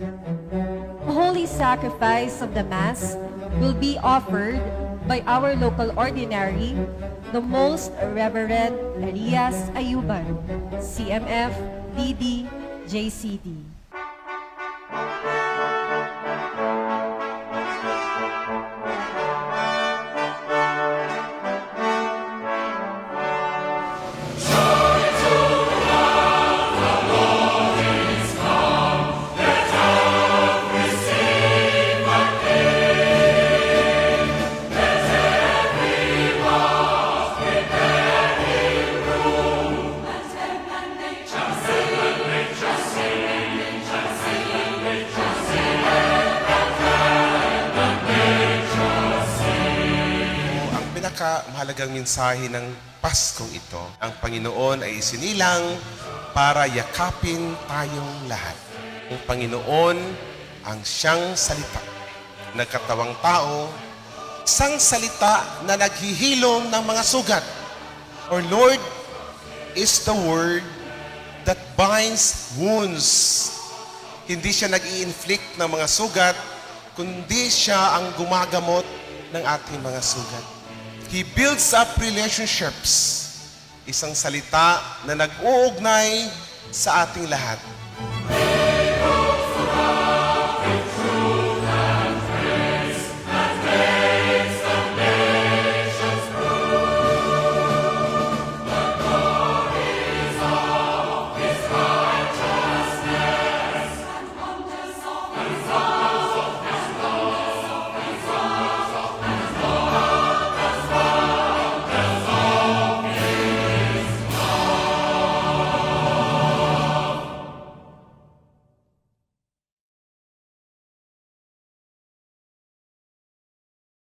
The holy sacrifice of the Mass will be offered by our local ordinary, the Most Reverend Elias Ayuban, CMF, DD, JCD. Mahalagang mensahe ng Paskong ito. Ang Panginoon ay isinilang para yakapin tayong lahat. Ang Panginoon ang siyang salita. Nagkatawang tao, isang salita na naghihilom ng mga sugat. Our Lord is the Word that binds wounds. Hindi siya nag-i-inflict ng mga sugat, kundi siya ang gumagamot ng ating mga sugat. He builds up relationships. Isang salita na nag-uugnay sa ating lahat.